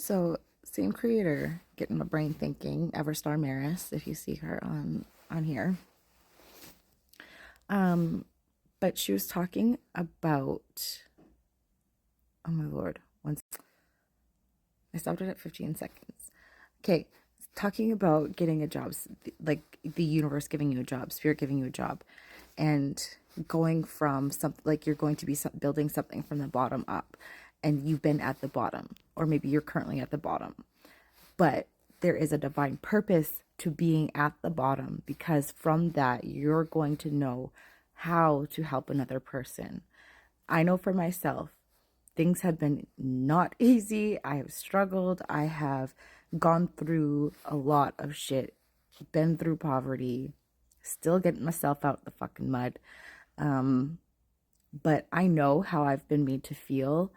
So, same creator, getting my brain thinking, Everstar Maris, if you see her on here. But she was talking about, oh my lord, once I stopped it at 15 seconds. Okay, talking about getting a job, like the universe giving you a job, spirit giving you a job, and going from something like you're going to be building something from the bottom up, and you've been at the bottom, or maybe you're currently at the bottom. But there is a divine purpose to being at the bottom, because from that, you're going to know how to help another person. I know for myself, things have been not easy. I have struggled. I have gone through a lot of shit, been through poverty, still getting myself out the fucking mud. But I know how I've been made to feel.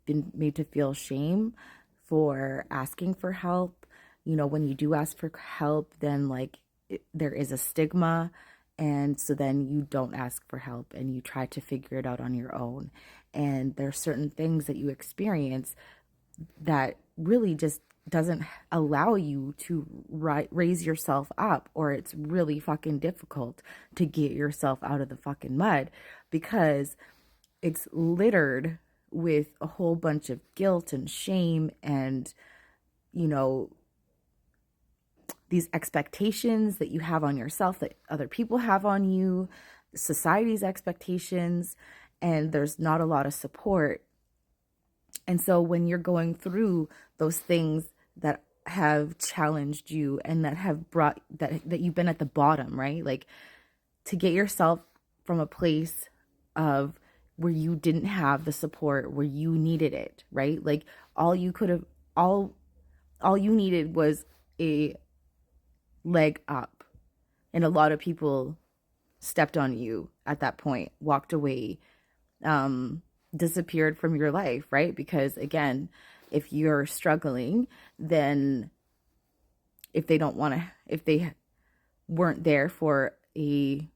Been made to feel shame for asking for help. You know, when you do ask for help, then there is a stigma, and so then you don't ask for help and you try to figure it out on your own. And there are certain things that you experience that really just doesn't allow you to raise yourself up, or it's really fucking difficult to get yourself out of the fucking mud because it's littered with a whole bunch of guilt and shame and, you know, these expectations that you have on yourself that other people have on you, society's expectations, and there's not a lot of support. And so when you're going through those things that have challenged you and that have brought that you've been at the bottom, right? Like, to get yourself from a place of where you didn't have the support, where you needed it, right? Like, all you could have all you needed was a leg up. And a lot of people stepped on you at that point, walked away, disappeared from your life, right? Because again, if you're struggling, then if they weren't there for a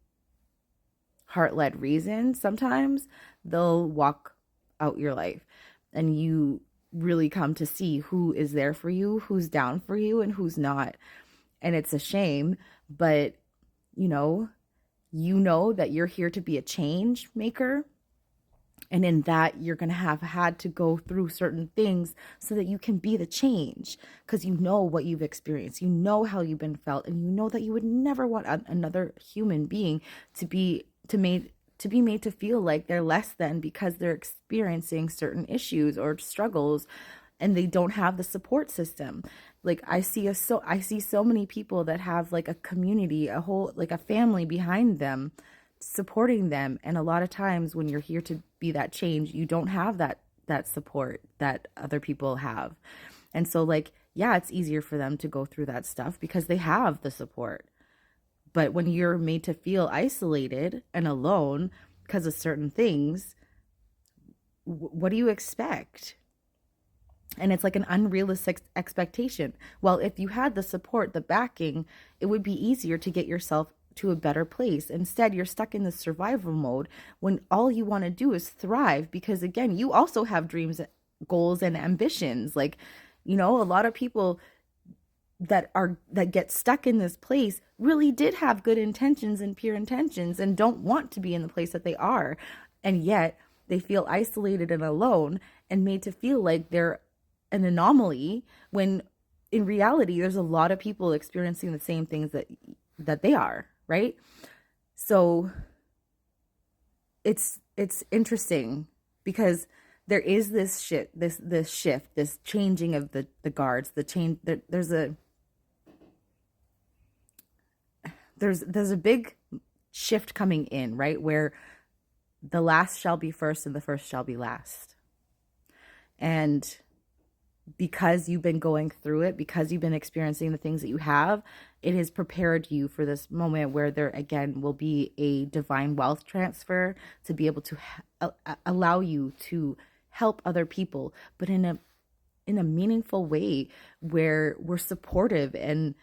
heart-led reason, sometimes they'll walk out your life, and you really come to see who is there for you, who's down for you, and who's not. And it's a shame, but you know that you're here to be a change maker. And in that, you're going to have had to go through certain things so that you can be the change, because you know what you've experienced, you know how you've been felt, and you know that you would never want another human being to be made to feel like they're less than because they're experiencing certain issues or struggles and they don't have the support system. Like, I see so many people that have like a community, a whole, like a family behind them supporting them, and a lot of times when you're here to be that change, you don't have that support that other people have. And so, like, yeah, it's easier for them to go through that stuff because they have the support. But when you're made to feel isolated and alone because of certain things, what do you expect? And it's like an unrealistic expectation. Well, if you had the support, the backing, it would be easier to get yourself to a better place. Instead, you're stuck in the survival mode when all you want to do is thrive, because again, you also have dreams, goals, and ambitions. Like, a lot of people that get stuck in this place really did have good intentions and pure intentions and don't want to be in the place that they are. And yet they feel isolated and alone and made to feel like they're an anomaly, when in reality there's a lot of people experiencing the same things that they are, right? So it's interesting because there is this shift, this changing of the guards, the change. There's a big shift coming in, right? Where the last shall be first and the first shall be last. And because you've been going through it, because you've been experiencing the things that you have, it has prepared you for this moment where there again will be a divine wealth transfer to be able to allow you to help other people, but in a meaningful way, where we're supportive and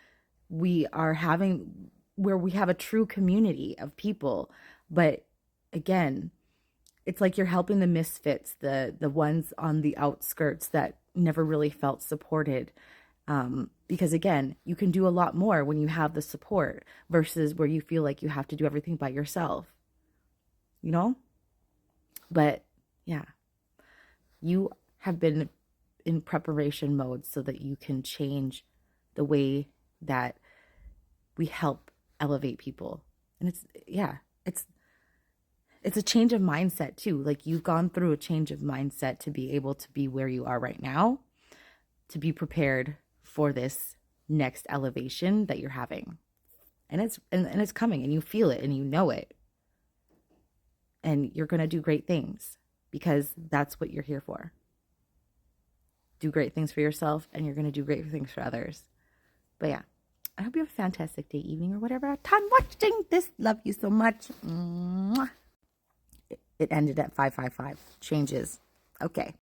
we have a true community of people. But again, it's like you're helping the misfits, the ones on the outskirts that never really felt supported. Because again, you can do a lot more when you have the support versus where you feel like you have to do everything by yourself, you know? But yeah, you have been in preparation mode so that you can change the way that we help elevate people. And it's a change of mindset too. Like, you've gone through a change of mindset to be able to be where you are right now, to be prepared for this next elevation that you're having. And it's coming, and you feel it and you know it. And you're going to do great things because that's what you're here for. Do great things for yourself, and you're going to do great things for others. But yeah, I hope you have a fantastic day, evening, or whatever time watching this. Love you so much. Mwah. It ended at 555. Changes. Okay.